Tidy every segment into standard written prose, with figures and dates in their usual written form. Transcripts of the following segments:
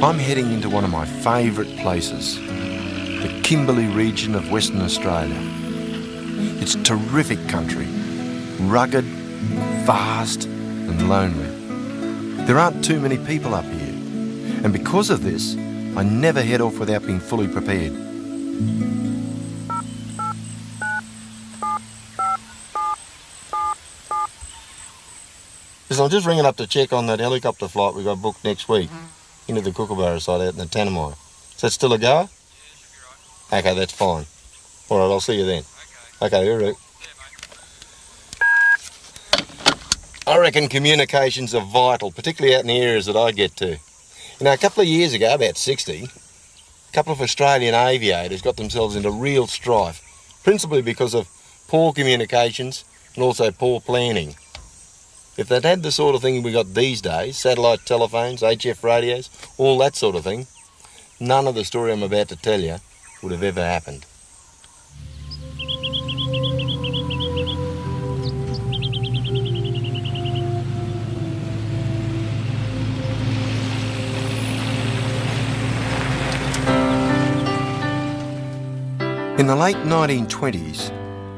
I'm heading into one of my favourite places, the Kimberley region of Western Australia. It's terrific country, rugged, vast and lonely. There aren't too many people up here, and because of this, I never head off without being fully prepared. I'm just ringing up to check on that helicopter flight we got booked next week into the Kookaburra site out in the Tanami. Is that still a goer? Yeah, should be right. Okay, that's fine. All right, I'll see you then. Okay, all right. Yeah, mate. I reckon communications are vital, particularly out in the areas that I get to. You know, a couple of years ago, about 60, a couple of Australian aviators got themselves into real strife, principally because of poor communications and also poor planning. If they'd had the sort of thing we got these days, satellite telephones, HF radios, all that sort of thing, none of the story I'm about to tell you would have ever happened. In the late 1920s,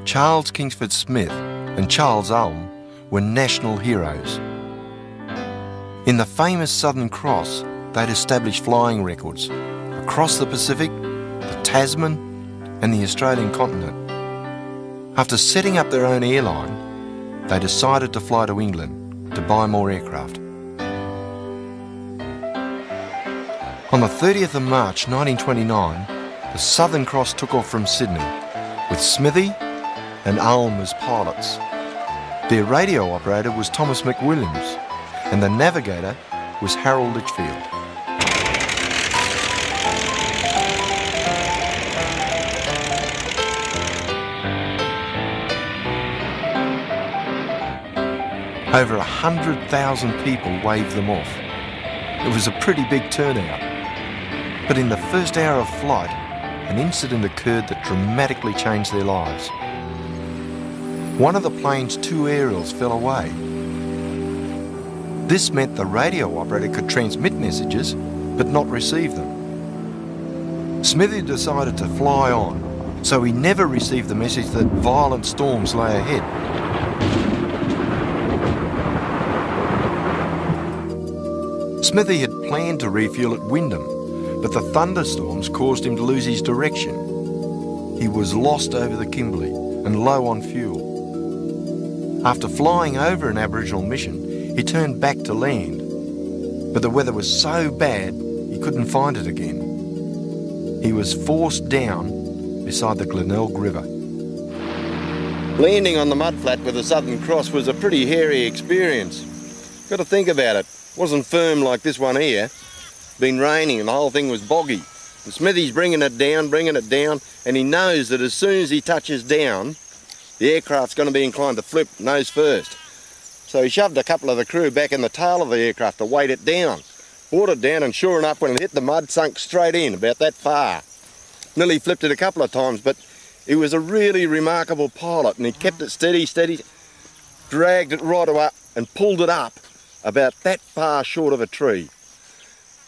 Charles Kingsford Smith and Charles Ulm were national heroes. In the famous Southern Cross, they'd established flying records across the Pacific, the Tasman and the Australian continent. After setting up their own airline, they decided to fly to England to buy more aircraft. On the 30th of March 1929, the Southern Cross took off from Sydney with Smithy and Ulm as pilots. Their radio operator was Thomas McWilliams, and the navigator was Harold Litchfield. Over 100,000 people waved them off. It was a pretty big turnout. But in the first hour of flight, an incident occurred that dramatically changed their lives. One of the plane's two aerials fell away. This meant the radio operator could transmit messages, but not receive them. Smithy decided to fly on, so he never received the message that violent storms lay ahead. Smithy had planned to refuel at Wyndham, but the thunderstorms caused him to lose his direction. He was lost over the Kimberley and low on fuel. After flying over an Aboriginal mission, he turned back to land, but the weather was so bad he couldn't find it again. He was forced down beside the Glenelg River. Landing on the mudflat with the Southern Cross was a pretty hairy experience. Got to think about it. Wasn't firm like this one here. Been raining and the whole thing was boggy. And Smithy's bringing it down, and he knows that as soon as he touches down, the aircraft's going to be inclined to flip nose first. So he shoved a couple of the crew back in the tail of the aircraft to weight it down. Brought it down, and sure enough, when it hit the mud, sunk straight in, about that far. Nearly flipped it a couple of times, but he was a really remarkable pilot, and he kept it steady, dragged it right away and pulled it up about that far short of a tree.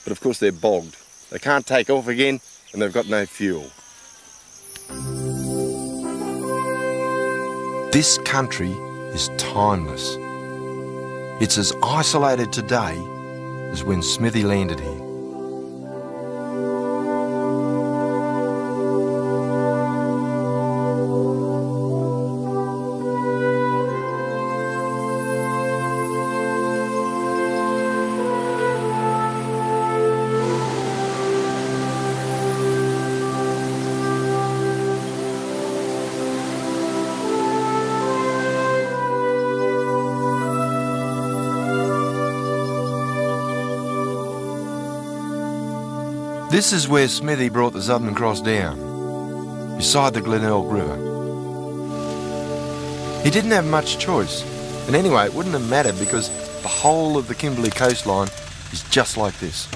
But of course they're bogged. They can't take off again, and they've got no fuel. This country is timeless. It's as isolated today as when Smithy landed here. This is where Smithy brought the Southern Cross down, beside the Glenelg River. He didn't have much choice, and anyway it wouldn't have mattered because the whole of the Kimberley coastline is just like this.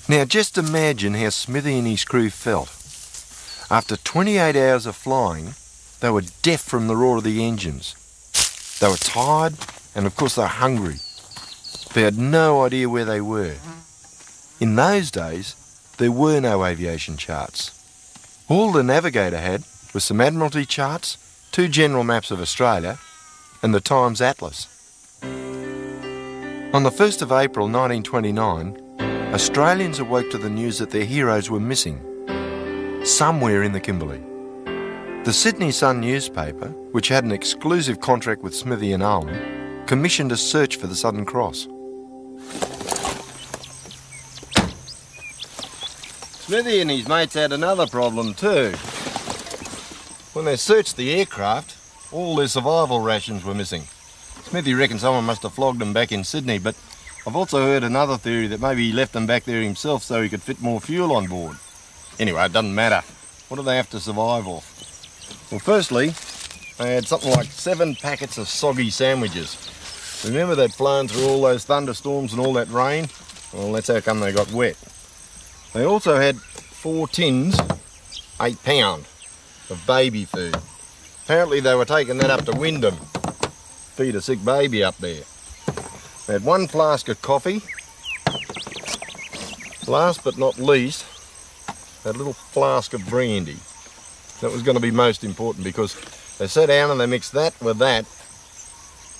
Now just imagine how Smithy and his crew felt. After 28 hours of flying, they were deaf from the roar of the engines. They were tired and of course they were hungry. They had no idea where they were. In those days, there were no aviation charts. All the Navigator had was some Admiralty charts, 2 general maps of Australia and the Times Atlas. On the 1st of April 1929, Australians awoke to the news that their heroes were missing, somewhere in the Kimberley. The Sydney Sun newspaper, which had an exclusive contract with Smithy and Ulm, commissioned a search for the Southern Cross. Smithy and his mates had another problem too. When they searched the aircraft, all their survival rations were missing. Smithy reckons someone must have flogged them back in Sydney, but I've also heard another theory that maybe he left them back there himself so he could fit more fuel on board. Anyway, it doesn't matter. What do they have to survive off? Well, firstly, they had something like 7 packets of soggy sandwiches. Remember they'd flown through all those thunderstorms and all that rain? Well, that's how come they got wet. They also had 4 tins, 8 pound, of baby food. Apparently they were taking that up to Wyndham, feed a sick baby up there. They had 1 flask of coffee. Last but not least, that little flask of brandy. That was going to be most important because they sat down and they mixed that with that,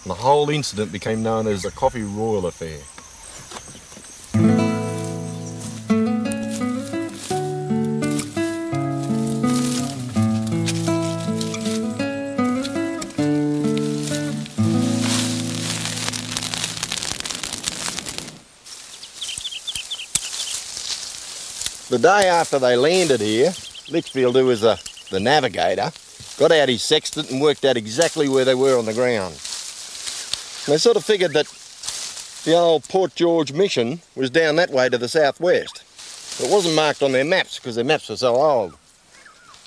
and the whole incident became known as the Coffee Royal affair. The day after they landed here, Litchfield, who was the navigator, got out his sextant and worked out exactly where they were on the ground. And they sort of figured that the old Port George mission was down that way to the southwest. But it wasn't marked on their maps because their maps were so old.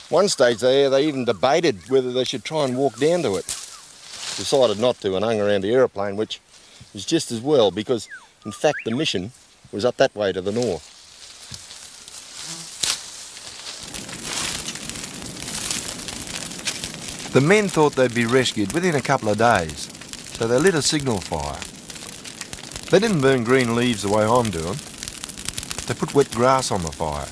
One stage there, they even debated whether they should try and walk down to it. Decided not to and hung around the aeroplane, which was just as well because, in fact, the mission was up that way to the north. The men thought they'd be rescued within a couple of days, so they lit a signal fire. They didn't burn green leaves the way I'm doing. They put wet grass on the fire.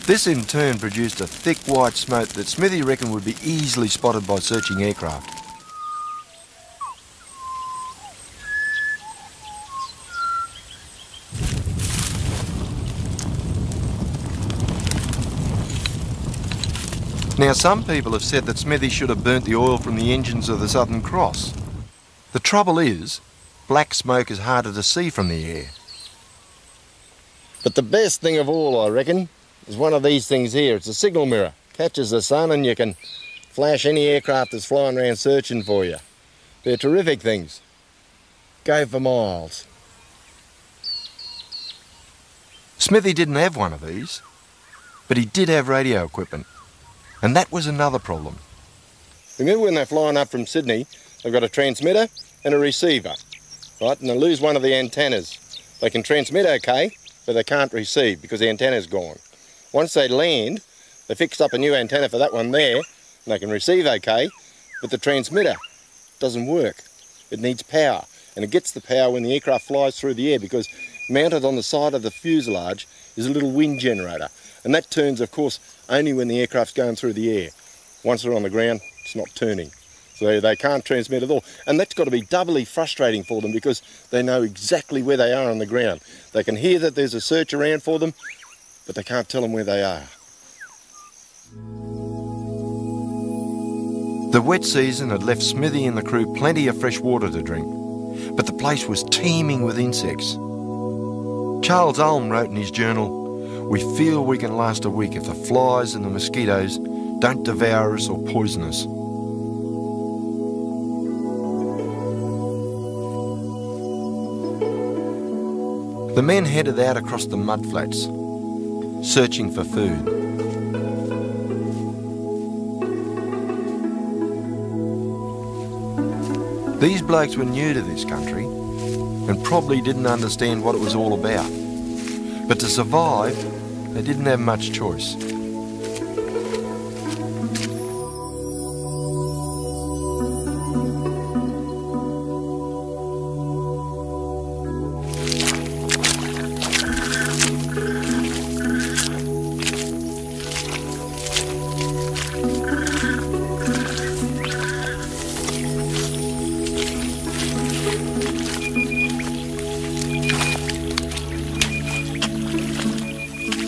This in turn produced a thick white smoke that Smithy reckoned would be easily spotted by searching aircraft. Now, some people have said that Smithy should have burnt the oil from the engines of the Southern Cross. The trouble is, black smoke is harder to see from the air. But the best thing of all, I reckon, is one of these things here. It's a signal mirror. Catches the sun and you can flash any aircraft that's flying around searching for you. They're terrific things. Go for miles. Smithy didn't have one of these, but he did have radio equipment. And that was another problem. Remember when they're flying up from Sydney, they've got a transmitter and a receiver, right? And they lose one of the antennas. They can transmit okay, but they can't receive because the antenna's gone. Once they land, they fix up a new antenna for that one there, and they can receive okay, but the transmitter doesn't work. It needs power, and it gets the power when the aircraft flies through the air because mounted on the side of the fuselage is a little wind generator. And that turns, of course, only when the aircraft's going through the air. Once they're on the ground, it's not turning. So they can't transmit at all. And that's got to be doubly frustrating for them because they know exactly where they are on the ground. They can hear that there's a search around for them, but they can't tell them where they are. The wet season had left Smithy and the crew plenty of fresh water to drink, but the place was teeming with insects. Charles Ulm wrote in his journal, "We feel we can last a week if the flies and the mosquitoes don't devour us or poison us." The men headed out across the mudflats, searching for food. These blokes were new to this country and probably didn't understand what it was all about. But to survive, they didn't have much choice.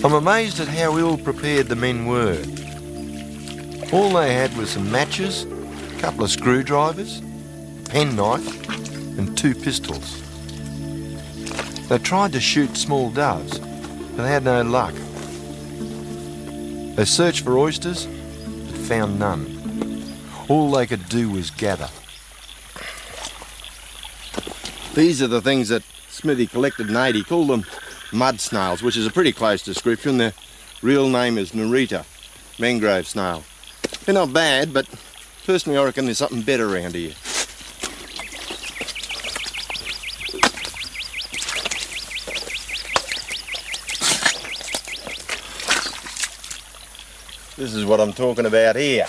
I'm amazed at how ill prepared the men were. All they had was some matches, a couple of screwdrivers, a penknife and 2 pistols. They tried to shoot small doves, but they had no luck. They searched for oysters, but found none. All they could do was gather. These are the things that Smithy collected in 80. He called them mud snails, which is a pretty close description. Their real name is Nerita, mangrove snail. They're not bad, but personally I reckon there's something better around here. This is what I'm talking about here.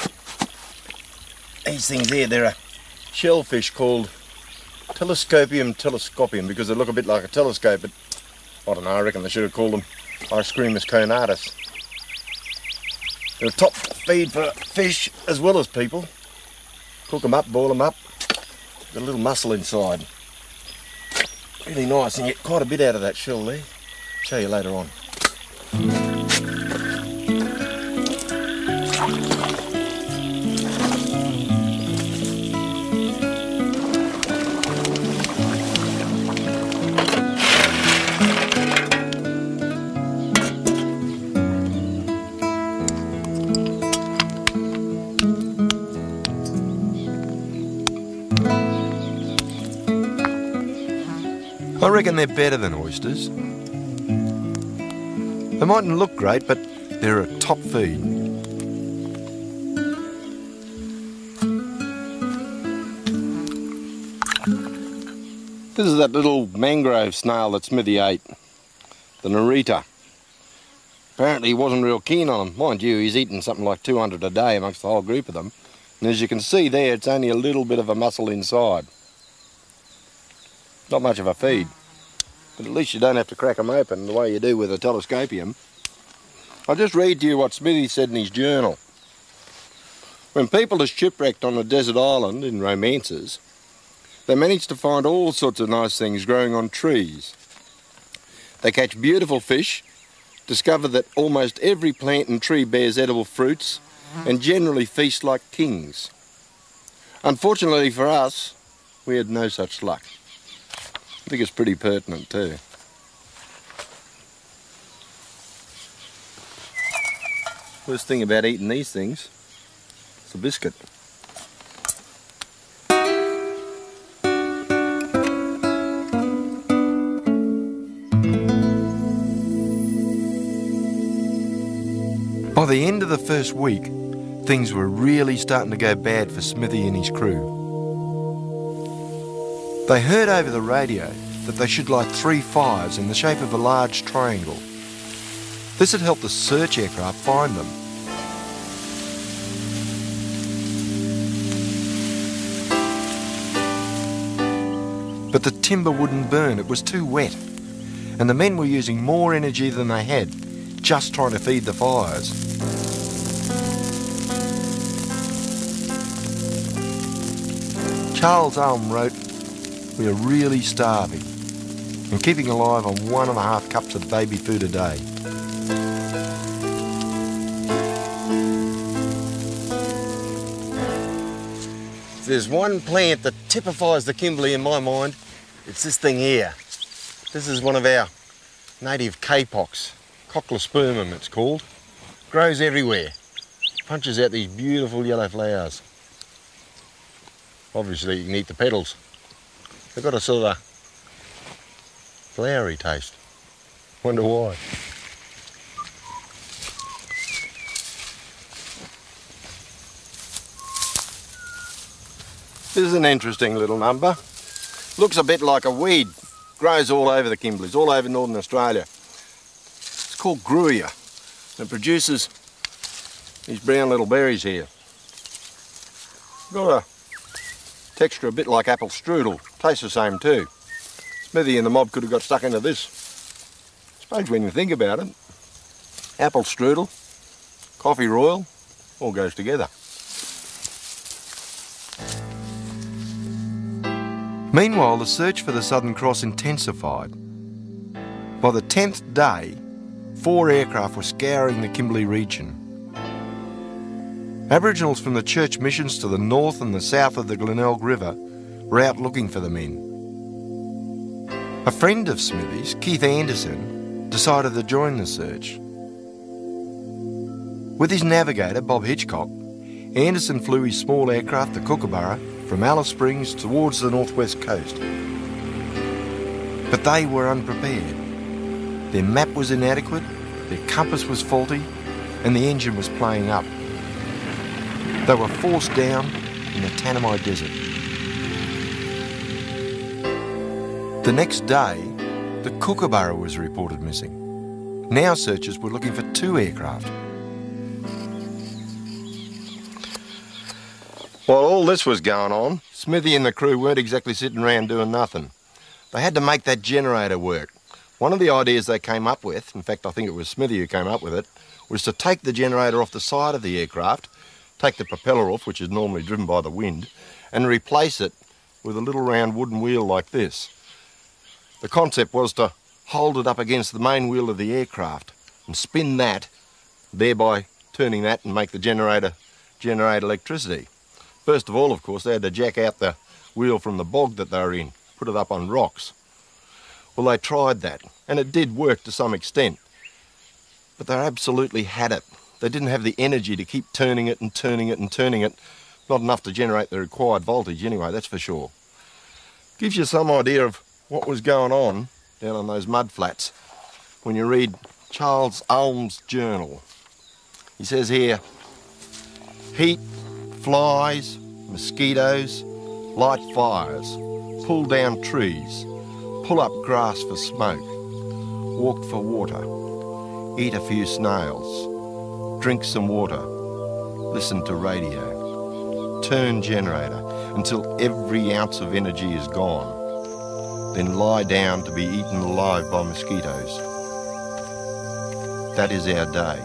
These things here, they're a shellfish called Telescopium telescopium because they look a bit like a telescope, but I don't know, I reckon they should have called them Ischremus conatus. They're a top feed for fish as well as people. Cook them up, boil them up. Got a little muscle inside. Really nice, and you get quite a bit out of that shell there. Show you later on. I reckon they're better than oysters. They mightn't look great, but they're a top feed. This is that little mangrove snail that Smithy ate, the Nerita. Apparently he wasn't real keen on them. Mind you, he's eating something like 200 a day amongst the whole group of them. And as you can see there, it's only a little bit of a muscle inside. Not much of a feed, but at least you don't have to crack them open the way you do with a telescopium. I'll just read to you what Smithy said in his journal. When people are shipwrecked on a desert island in romances, they manage to find all sorts of nice things growing on trees. They catch beautiful fish, discover that almost every plant and tree bears edible fruits, and generally feast like kings. Unfortunately for us, we had no such luck. I think it's pretty pertinent too. First thing about eating these things, it's a biscuit. By the end of the first week, things were really starting to go bad for Smithy and his crew. They heard over the radio that they should light 3 fires in the shape of a large triangle. This would help the search aircraft find them. But the timber wouldn't burn, it was too wet, and the men were using more energy than they had, just trying to feed the fires. Charles Ulm wrote, "We are really starving and keeping alive on 1.5 cups of baby food a day." If there's one plant that typifies the Kimberley in my mind, it's this thing here. This is one of our native capocs, Cochleospermum it's called. Grows everywhere, punches out these beautiful yellow flowers. Obviously you can eat the petals. They've got a sort of a flowery taste. Wonder why. This is an interesting little number. Looks a bit like a weed. Grows all over the Kimberleys, all over northern Australia. It's called Gruyere. It produces these brown little berries here. Got a texture a bit like apple strudel. Tastes the same too. Smithy and the mob could have got stuck into this. I suppose when you think about it, apple strudel, coffee royal, all goes together. Meanwhile, the search for the Southern Cross intensified. By the 10th day, 4 aircraft were scouring the Kimberley region. Aboriginals from the church missions to the north and the south of the Glenelg River were out looking for the men. A friend of Smithy's, Keith Anderson, decided to join the search. With his navigator, Bob Hitchcock, Anderson flew his small aircraft, the Kookaburra, from Alice Springs towards the northwest coast. But they were unprepared. Their map was inadequate, their compass was faulty, and the engine was playing up. They were forced down in the Tanami Desert. The next day, the Kookaburra was reported missing. Now searchers were looking for 2 aircraft. While all this was going on, Smithy and the crew weren't exactly sitting around doing nothing. They had to make that generator work. One of the ideas they came up with, in fact I think it was Smithy who came up with it, was to take the generator off the side of the aircraft, take the propeller off, which is normally driven by the wind, and replace it with a little round wooden wheel like this. The concept was to hold it up against the main wheel of the aircraft and spin that, thereby turning that and make the generator generate electricity. First of all, of course, they had to jack out the wheel from the bog that they were in, put it up on rocks. Well, they tried that, and it did work to some extent. But they absolutely had it. They didn't have the energy to keep turning it and turning it and turning it. Not enough to generate the required voltage anyway, that's for sure. Gives you some idea of what was going on down on those mud flats when you read Charles Ulm's journal. He says here, heat, flies, mosquitoes, light fires, pull down trees, pull up grass for smoke, walk for water, eat a few snails, drink some water, listen to radio, turn generator until every ounce of energy is gone, then lie down to be eaten alive by mosquitoes. That is our day.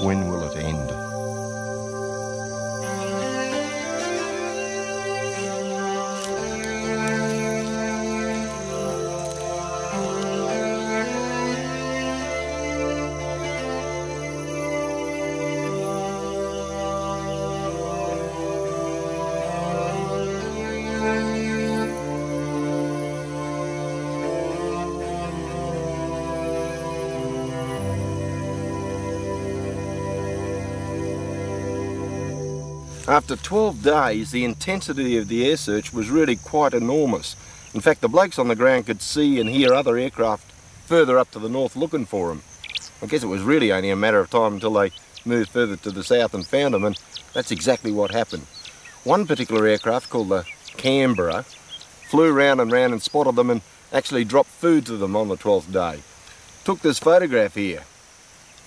When will it end? After 12 days, the intensity of the air search was really quite enormous. In fact, the blokes on the ground could see and hear other aircraft further up to the north looking for them. I guess it was really only a matter of time until they moved further to the south and found them, and that's exactly what happened. One particular aircraft, called the Canberra, flew round and spotted them and actually dropped food to them on the 12th day. Took this photograph here,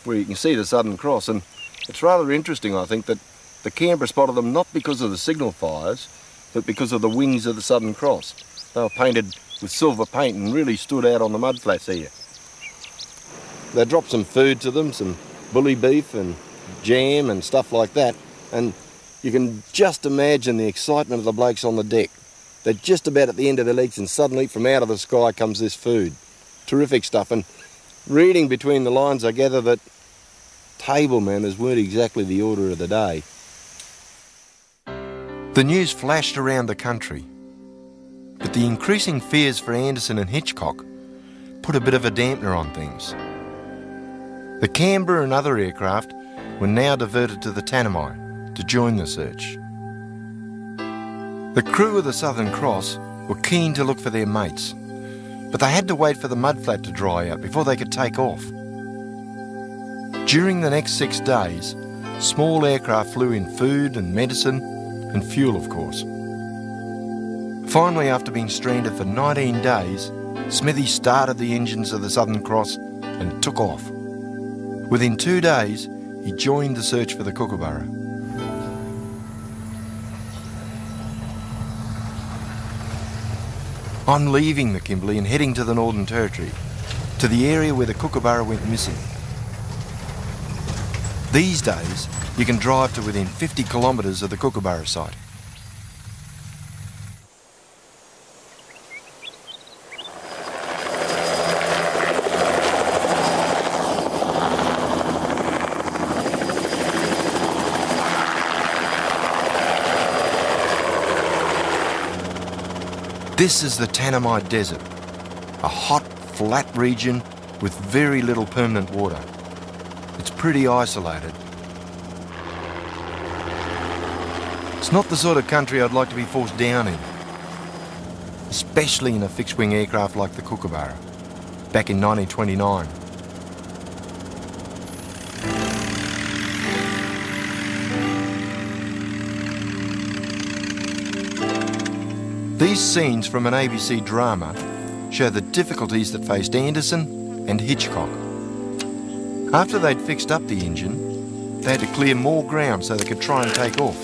where you can see the Southern Cross, and it's rather interesting, I think, that the Canberra spotted them not because of the signal fires, but because of the wings of the Southern Cross. They were painted with silver paint and really stood out on the mud flats here. They dropped some food to them, some bully beef and jam and stuff like that, and you can just imagine the excitement of the blokes on the deck. They're just about at the end of their legs, and suddenly from out of the sky comes this food. Terrific stuff, and reading between the lines I gather that table manners weren't exactly the order of the day. The news flashed around the country, but the increasing fears for Anderson and Hitchcock put a bit of a dampener on things. The Canberra and other aircraft were now diverted to the Tanami to join the search. The crew of the Southern Cross were keen to look for their mates, but they had to wait for the mudflat to dry out before they could take off. During the next 6 days, small aircraft flew in food and medicine and fuel, of course. Finally, after being stranded for 19 days, Smithy started the engines of the Southern Cross and took off. Within 2 days, he joined the search for the Kookaburra. I'm leaving the Kimberley and heading to the Northern Territory, to the area where the Kookaburra went missing. These days, you can drive to within 50 kilometres of the Kookaburra site. This is the Tanami Desert, a hot, flat region with very little permanent water. It's pretty isolated. It's not the sort of country I'd like to be forced down in, especially in a fixed-wing aircraft like the Kookaburra, back in 1929. These scenes from an ABC drama show the difficulties that faced Anderson and Hitchcock. After they'd fixed up the engine, they had to clear more ground so they could try and take off.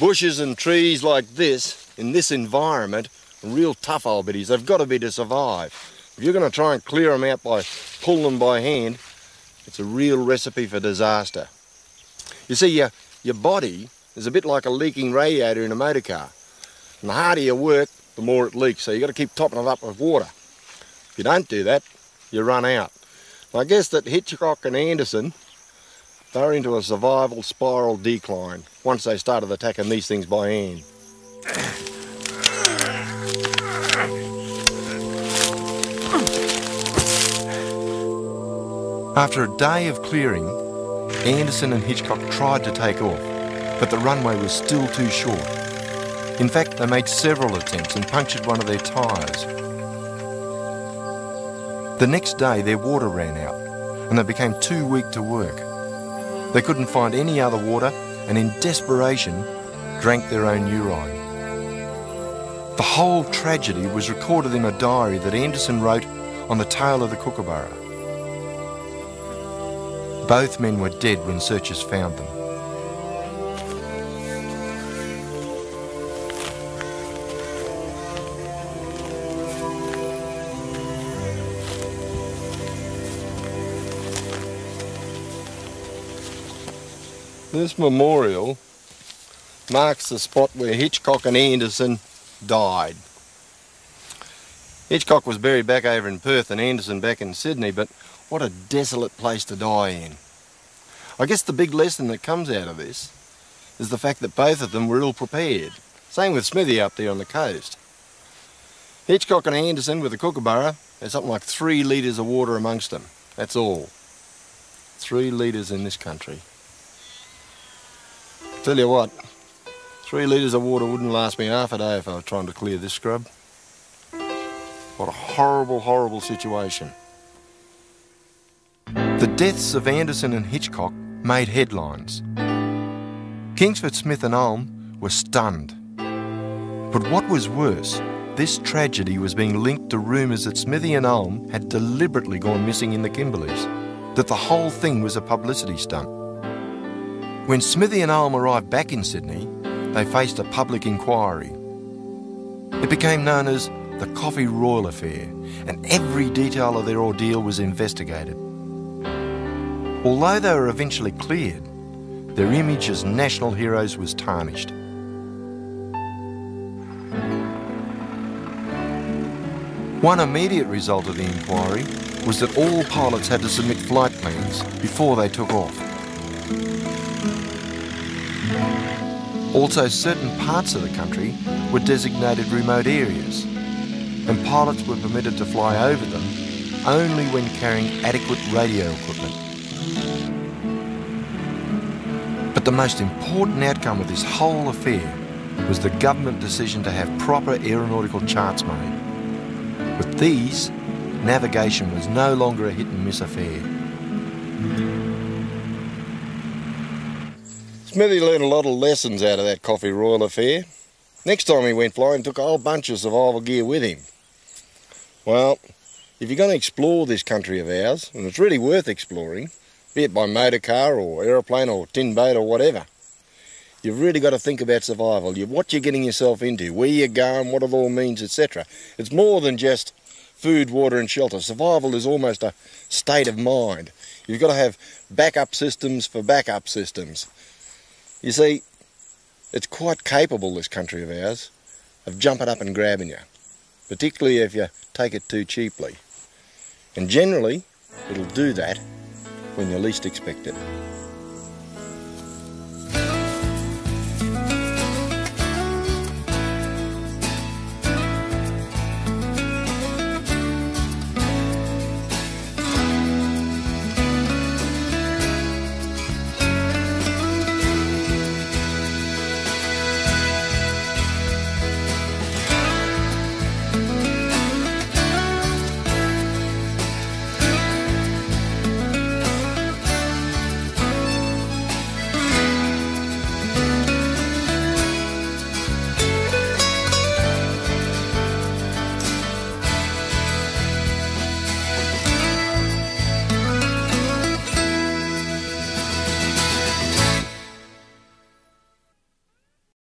Bushes and trees like this, in this environment, are real tough old biddies. They've got to be to survive. If you're going to try and clear them out by pulling them by hand, it's a real recipe for disaster. You see, your body is a bit like a leaking radiator in a motor car. And the harder you work, the more it leaks. So you've got to keep topping it up with water. If you don't do that, you run out. I guess that Hitchcock and Anderson, they're into a survival spiral decline once they started attacking these things by hand. After a day of clearing, Anderson and Hitchcock tried to take off, but the runway was still too short. In fact, they made several attempts and punctured one of their tyres. The next day, their water ran out, and they became too weak to work. They couldn't find any other water, and in desperation, drank their own urine. The whole tragedy was recorded in a diary that Anderson wrote on the tail of the Kookaburra. Both men were dead when searchers found them. This memorial marks the spot where Hitchcock and Anderson died. Hitchcock was buried back over in Perth and Anderson back in Sydney, but what a desolate place to die in. I guess the big lesson that comes out of this is the fact that both of them were ill prepared. Same with Smithy up there on the coast. Hitchcock and Anderson with the Kookaburra, there's something like 3 litres of water amongst them. That's all. 3 litres in this country. Tell you what, 3 litres of water wouldn't last me half a day if I was trying to clear this scrub. What a horrible, horrible situation. The deaths of Anderson and Hitchcock made headlines. Kingsford Smith and Ulm were stunned. But what was worse, this tragedy was being linked to rumours that Smithy and Ulm had deliberately gone missing in the Kimberleys, that the whole thing was a publicity stunt. When Smithy and Ulm arrived back in Sydney, they faced a public inquiry. It became known as the Coffee Royal Affair, and every detail of their ordeal was investigated. Although they were eventually cleared, their image as national heroes was tarnished. One immediate result of the inquiry was that all pilots had to submit flight plans before they took off. Also, certain parts of the country were designated remote areas, and pilots were permitted to fly over them only when carrying adequate radio equipment. But the most important outcome of this whole affair was the government decision to have proper aeronautical charts made. With these, navigation was no longer a hit and miss affair. Smithy learned a lot of lessons out of that Coffee Royal affair. Next time he went flying, he took a whole bunch of survival gear with him. Well, if you're going to explore this country of ours, and it's really worth exploring, be it by motor car or aeroplane or tin boat or whatever, you've really got to think about survival. What you're getting yourself into, where you're going, what it all means, etc. It's more than just food, water and shelter. Survival is almost a state of mind. You've got to have backup systems for backup systems. You see, it's quite capable, this country of ours, of jumping up and grabbing you, particularly if you take it too cheaply. And generally, it'll do that when you least expect it.